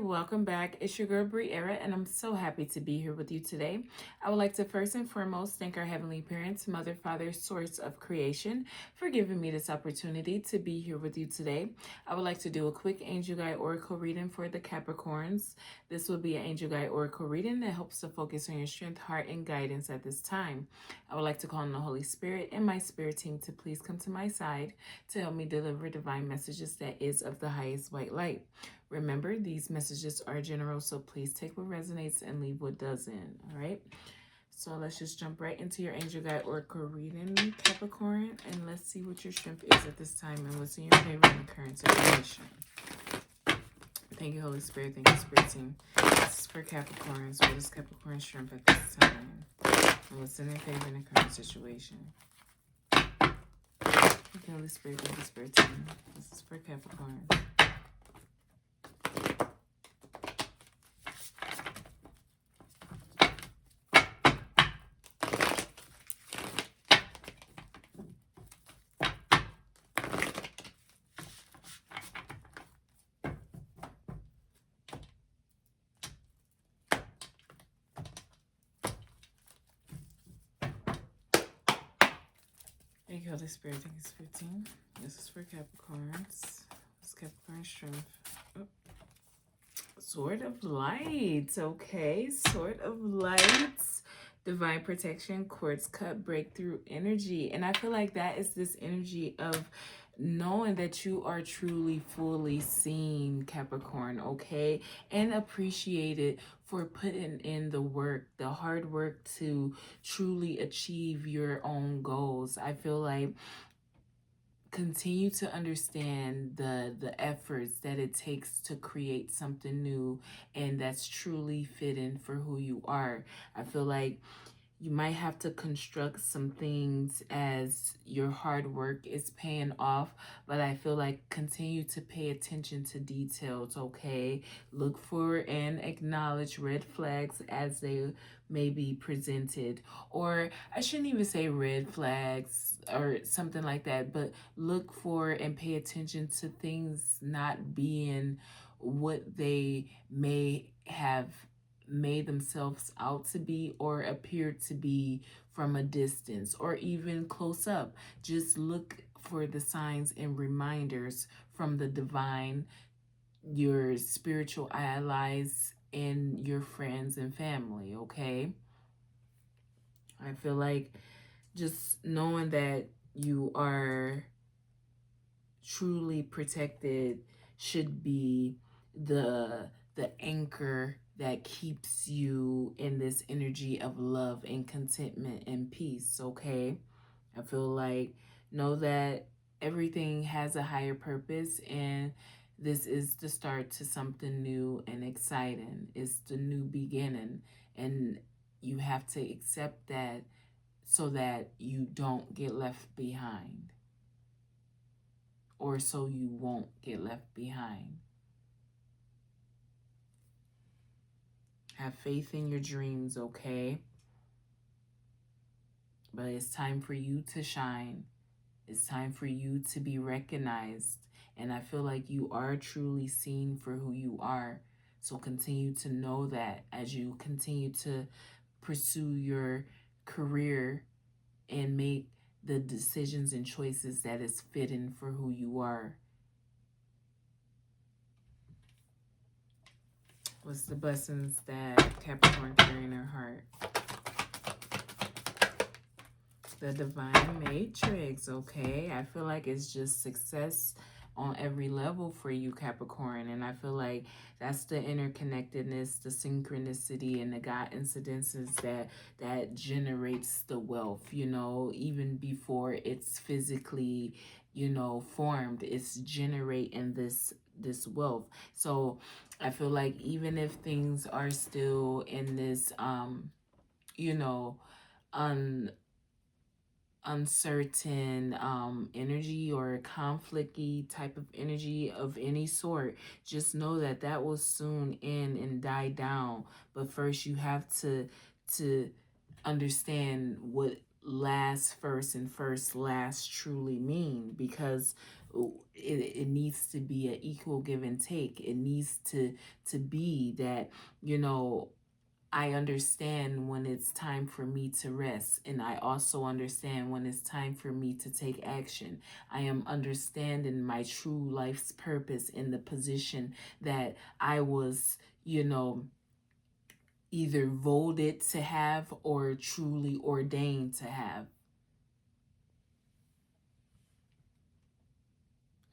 welcome back. It's your girl Briera, and I'm so happy to be here with you today. I would like to first and foremost thank our Heavenly Parents, Mother, Father, Source of Creation, for giving me this opportunity to be here with you today. I would like to do a quick Angel Guide Oracle reading for the Capricorns. This will be an Angel Guide Oracle reading that helps to focus on your strength, heart, and guidance at this time. I would like to call on the Holy Spirit and my spirit team to please come to my side to help me deliver divine messages that is of the highest white light. Remember, these messages are general, so please take what resonates and leave what doesn't, all right? So let's just jump right into your Angel Guide Oracle reading, Capricorn, and let's see what your strength is at this time and what's in your favor in the current situation. Thank you, Holy Spirit. Thank you, Spirit Team. This is for Capricorns. What is Capricorn's strength at this time? And what's in their favor in the current situation? Thank you, Holy Spirit. Thank you, Spirit Team. This is for Capricorn. Thank you, Holy Spirit. Thank you, Spirit Team. This is for Capricorns. What's Capricorn's strength? Oh. Sword of Light. Okay. Sword of Light. Divine protection, quartz cut, breakthrough energy. And I feel like that is this energy of knowing that you are truly fully seen, Capricorn, okay? And appreciated for putting in the work, the hard work to truly achieve your own goals. I feel like continue to understand the efforts that it takes to create something new and that's truly fitting for who you are. I feel like you might have to construct some things as your hard work is paying off, but I feel like continue to pay attention to details, okay? Look for and acknowledge red flags as they may be presented. Or I shouldn't even say red flags or something like that, but look for and pay attention to things not being what they may have made themselves out to be or appear to be from a distance or even close up. Just look for the signs and reminders from the divine, your spiritual allies, and your friends and family, okay? I feel like just knowing that you are truly protected should be the anchor that keeps you in this energy of love and contentment and peace, okay? I feel like know that everything has a higher purpose and this is the start to something new and exciting. It's the new beginning and you have to accept that so that you don't get left behind or so you won't get left behind. Have faith in your dreams, okay? But it's time for you to shine. It's time for you to be recognized. And I feel like you are truly seen for who you are. So continue to know that as you continue to pursue your career and make the decisions and choices that is fitting for who you are. What's the blessings that Capricorn carry in their heart? The Divine Matrix, okay? I feel like it's just success on every level for you, Capricorn. And I feel like that's the interconnectedness, the synchronicity, and the God incidences that generates the wealth, you know, even before it's physically, you know, formed. It's generating this wealth. So I feel like even if things are still in this you know, uncertain energy or conflicty type of energy of any sort, just know that that will soon end and die down. But first you have to understand what last first and first last truly mean, because it needs to be an equal give and take. It needs to be that, you know, I understand when it's time for me to rest, and I also understand when it's time for me to take action. I am understanding my true life's purpose in the position that I was, you know, either voted to have or truly ordained to have.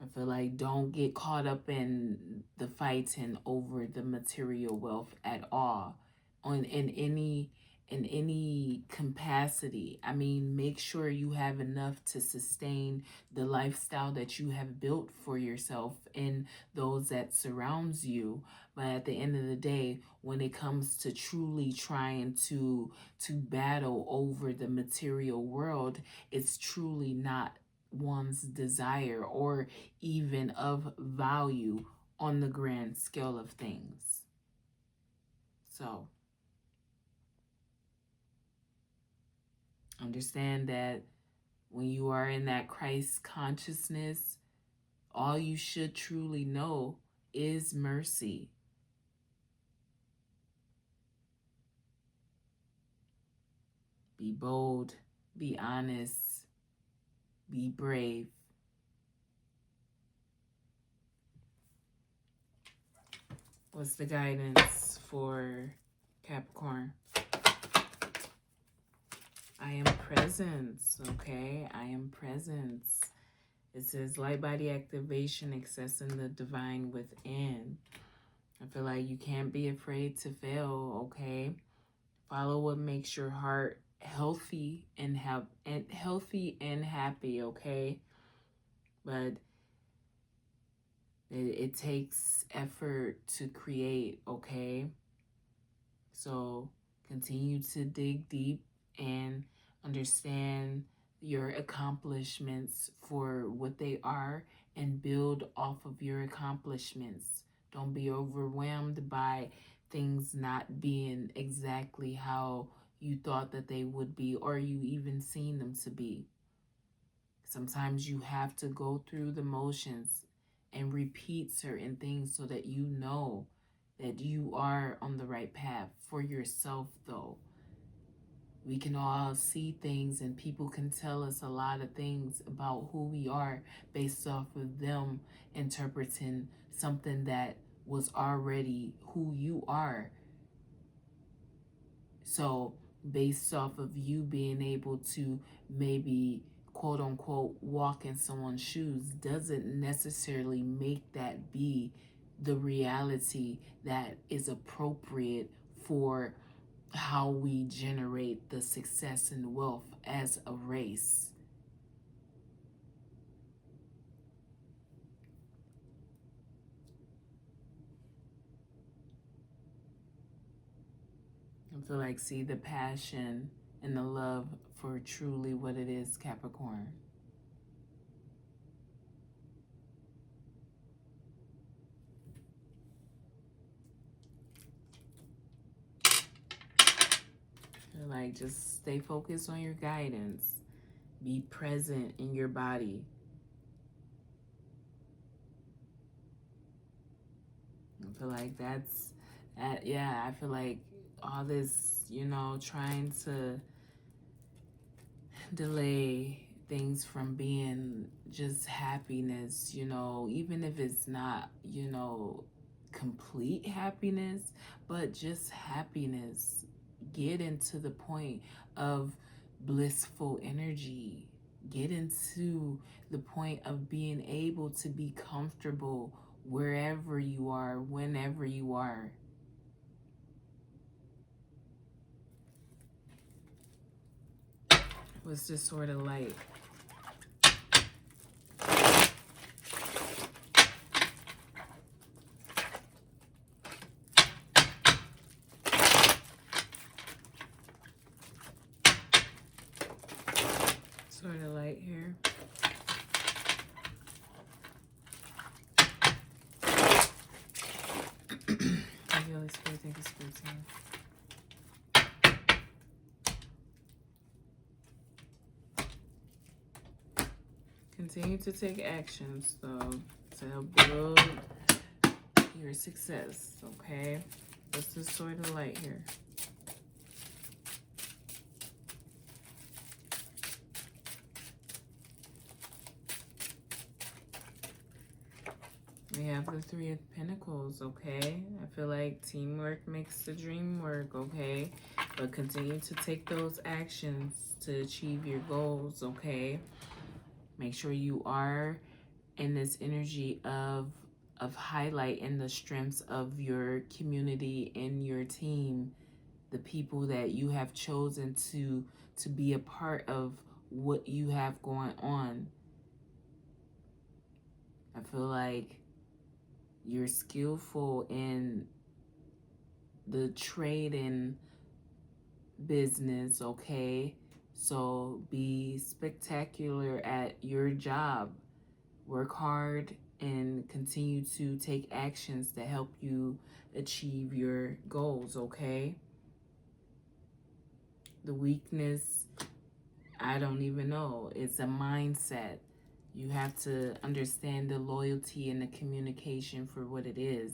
I feel like don't get caught up in the fighting over the material wealth at all, on in any capacity. I mean, make sure you have enough to sustain the lifestyle that you have built for yourself and those that surrounds you. But at the end of the day, when it comes to truly trying to battle over the material world, it's truly not one's desire or even of value on the grand scale of things. So understand that when you are in that Christ consciousness, all you should truly know is mercy. Be bold, be honest, be brave. What's the guidance for Capricorn? I am presence, okay? I am presence. It says light body activation, accessing the divine within. I feel like you can't be afraid to fail, okay? Follow what makes your heart healthy and healthy and happy, okay? But it takes effort to create, okay? So continue to dig deep and understand your accomplishments for what they are and build off of your accomplishments. Don't be overwhelmed by things not being exactly how you thought that they would be or you even seen them to be. Sometimes you have to go through the motions and repeat certain things so that you know that you are on the right path for yourself, though. We can all see things and people can tell us a lot of things about who we are based off of them interpreting something that was already who you are. So based off of you being able to maybe quote unquote walk in someone's shoes doesn't necessarily make that be the reality that is appropriate for how we generate the success and wealth as a race. I feel like see the passion and the love for truly what it is, Capricorn. I feel like just stay focused on your guidance. Be present in your body. I feel like yeah, I feel like all this, you know, trying to delay things from being just happiness, you know, even if it's not, you know, complete happiness, but just happiness. Get into the point of blissful energy. Get into the point of being able to be comfortable wherever you are, whenever you are. What's this sort of light? Sort of light here. Thank you, Holy Spirit. Thank you, Spirit Team. continue to take actions, though, to help build your success, okay? What's the Sword of Light here? We have the Three of Pentacles, okay? I feel like teamwork makes the dream work, okay? But continue to take those actions to achieve your goals, okay? Make sure you are in this energy of highlighting the strengths of your community and your team, the people that you have chosen to be a part of what you have going on. I feel like you're skillful in the trade and business, okay? So be spectacular at your job. Work hard and continue to take actions to help you achieve your goals, okay? The weakness, I don't even know. It's a mindset. You have to understand the loyalty and the communication for what it is.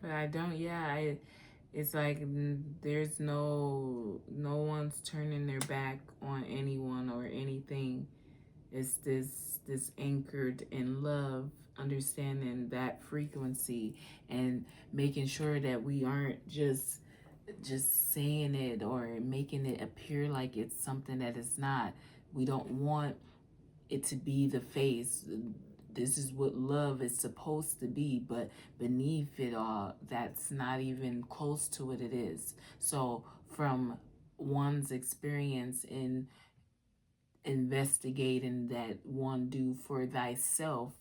But I don't, yeah, it's like there's no one's turning their back on anyone or anything. It's this anchored in love, understanding that frequency and making sure that we aren't just saying it or making it appear like it's something that it's not. We don't want it to be the face. This is what love is supposed to be, but beneath it all, that's not even close to what it is. So from one's experience in investigating that one do for thyself,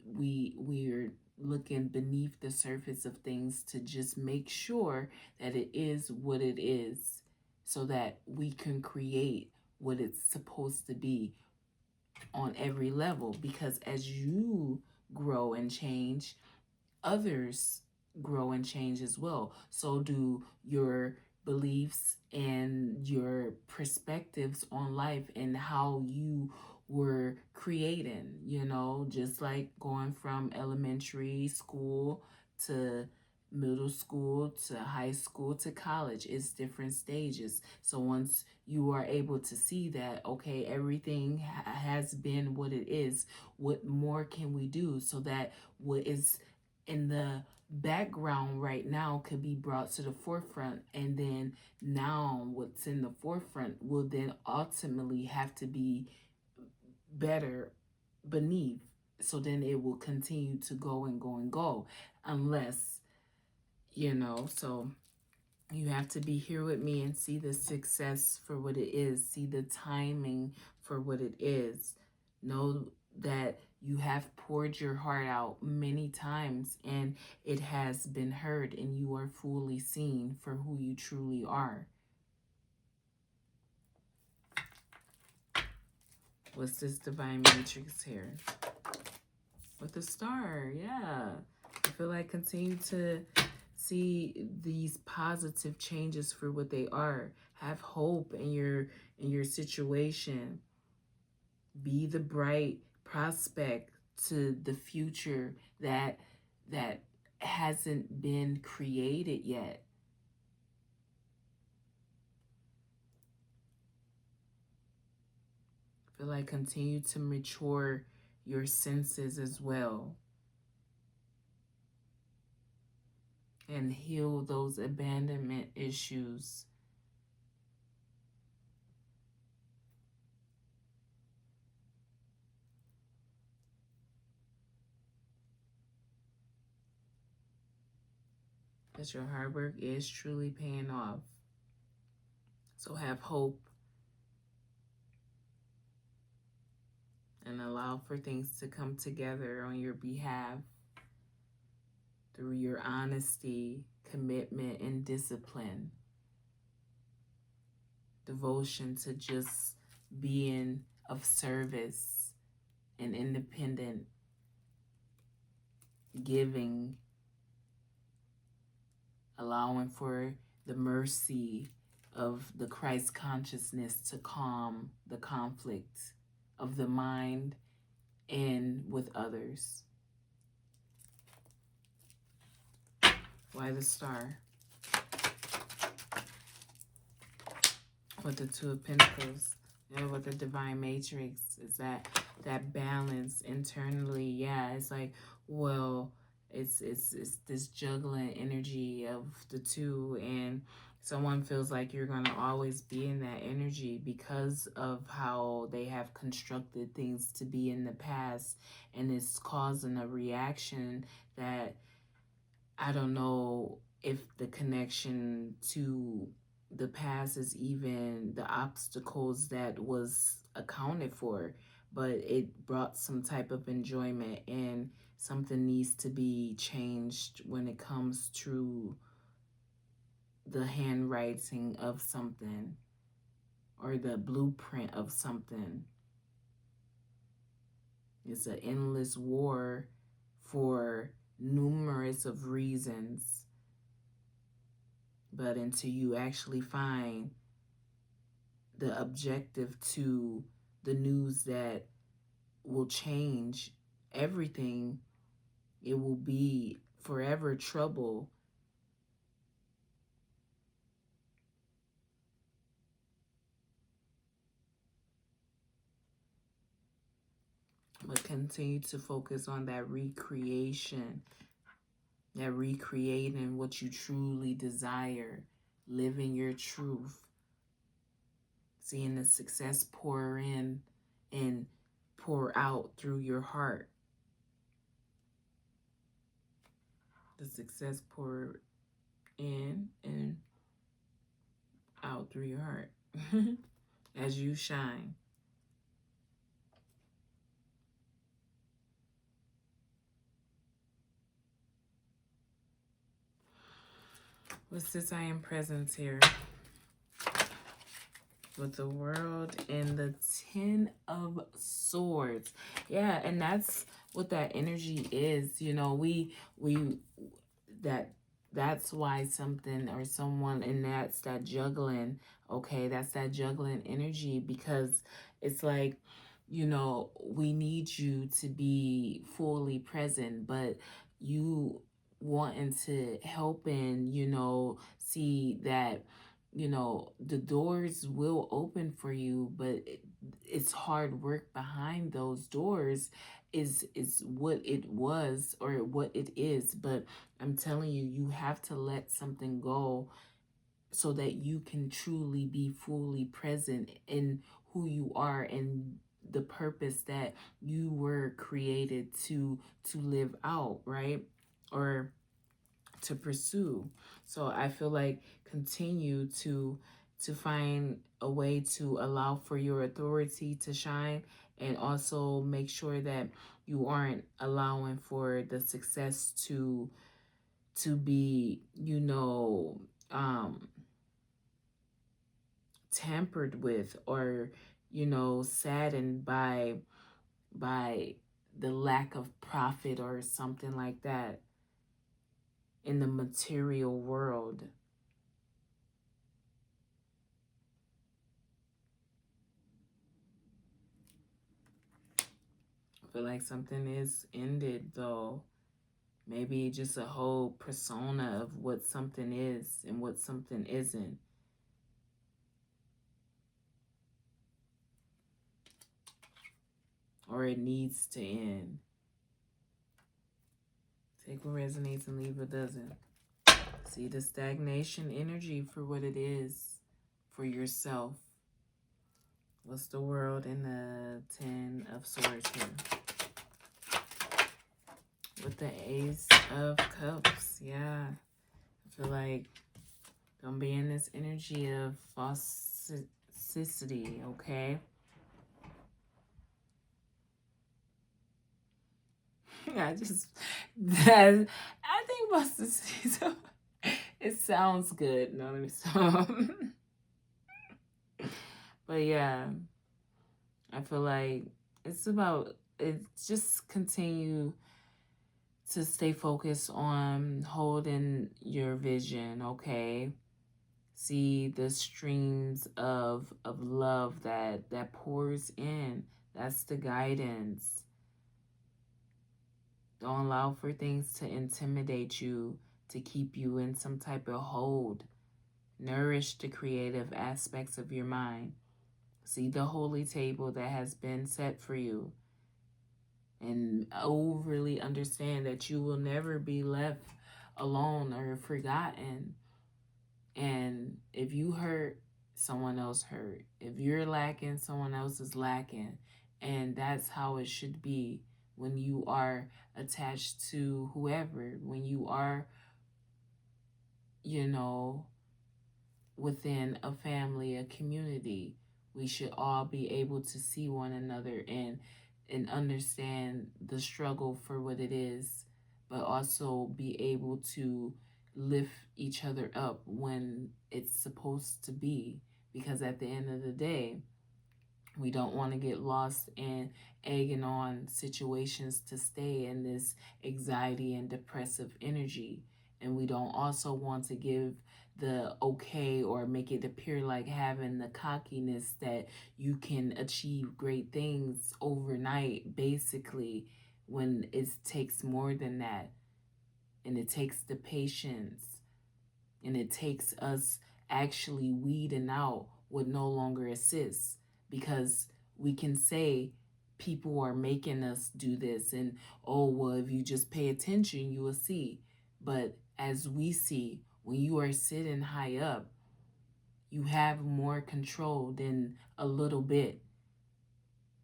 we're looking beneath the surface of things to just make sure that it is what it is, so that we can create what it's supposed to be on every level. Because as you grow and change, others grow and change as well. So do your beliefs and your perspectives on life and how you were creating, just like going from elementary school to middle school to high school to college. It's different stages. So once you are able to see that, okay, everything has been what it is, what more can we do so that what is in the background right now could be brought to the forefront, and then now what's in the forefront will then ultimately have to be better beneath, so then it will continue to go and go and go, unless so you have to be here with me and see the success for what it is, see the timing for what it is. Know that you have poured your heart out many times and it has been heard, and you are fully seen for who you truly are. What's this divine matrix here? With the star, yeah. I feel like continue to see these positive changes for what they are. Have hope in your situation. Be the bright prospect to the future that hasn't been created yet. I feel like continue to mature your senses as well, and heal those abandonment issues. Because your hard work is truly paying off. So have hope and allow for things to come together on your behalf through your honesty, commitment, and discipline. Devotion to just being of service and independent giving, allowing for the mercy of the Christ consciousness to calm the conflict of the mind and with others. Why the Star? With the Two of Pentacles, you know, with the Divine Matrix, is that balance internally. Yeah, it's like, well, it's this juggling energy of the two, and someone feels like you're gonna always be in that energy because of how they have constructed things to be in the past, and it's causing a reaction that I don't know if the connection to the past is even the obstacles that was accounted for, but it brought some type of enjoyment, and something needs to be changed when it comes to the handwriting of something or the blueprint of something. It's an endless war for numerous of reasons. But until you actually find the objective to the news that will change everything, it will be forever trouble. But continue to focus on that recreation, that recreating what you truly desire, living your truth, seeing the success pour in and pour out through your heart. The success pour in and out through your heart as you shine. What's this I am present here? With the World and the Ten of Swords. Yeah, and that's what that energy is. You know, that's why something or someone, and that's that juggling. Okay, that's that juggling energy, because it's like, you know, we need you to be fully present, but you wanting to help and, you know, see that, you know, the doors will open for you, but it's hard work behind those doors is what it was or what it is. But I'm telling you, you have to let something go so that you can truly be fully present in who you are and the purpose that you were created to live out, right? Or to pursue. So I feel like continue to find a way to allow for your authority to shine, and also make sure that you aren't allowing for the success to be, you know, tampered with, or, you know, saddened by the lack of profit or something like that in the material world. I feel like something is ended, though. Maybe just a whole persona of what something is and what something isn't. Or it needs to end. Take what resonates and leave what doesn't. See the stagnation energy for what it is for yourself. What's the World and the Ten of Swords here? With the Ace of Cups. Yeah. I feel like gonna be in this energy of falsity, okay? I think falsity, so it sounds good. No, let me stop. But yeah, I feel like it's just continue to stay focused on holding your vision, okay? See the streams of love that pours in. That's the guidance. Don't allow for things to intimidate you, to keep you in some type of hold. Nourish the creative aspects of your mind. See the holy table that has been set for you. And overly understand that you will never be left alone or forgotten. And if you hurt, someone else hurt. If you're lacking, someone else is lacking. And that's how it should be when you are attached to whoever, when you are, you know, within a family, a community. We should all be able to see one another and understand the struggle for what it is, but also be able to lift each other up when it's supposed to be. Because at the end of the day, we don't want to get lost in egging on situations to stay in this anxiety and depressive energy. And we don't also want to give the okay or make it appear like having the cockiness that you can achieve great things overnight, basically, when it takes more than that. And it takes the patience, and it takes us actually weeding out what no longer assists, because we can say people are making us do this, and oh well, if you just pay attention you will see. But as we see, when you are sitting high up, you have more control than a little bit.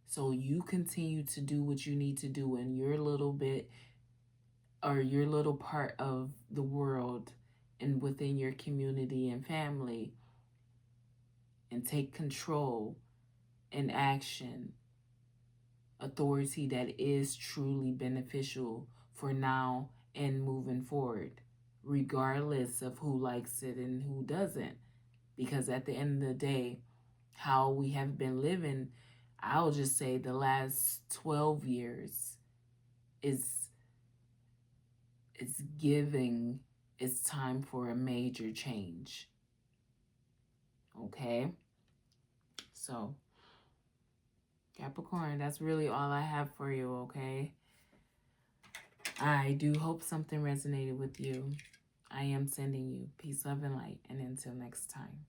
So you continue to do what you need to do in your little bit, or your little part of the world, and within your community and family, and take control and action, authority that is truly beneficial for now and moving forward, regardless of who likes it and who doesn't. Because at the end of the day, how we have been living, I'll just say the last 12 years is it's giving it's time for a major change. Okay? So, Capricorn, that's really all I have for you, okay? I do hope something resonated with you. I am sending you peace, love, and light. And until next time.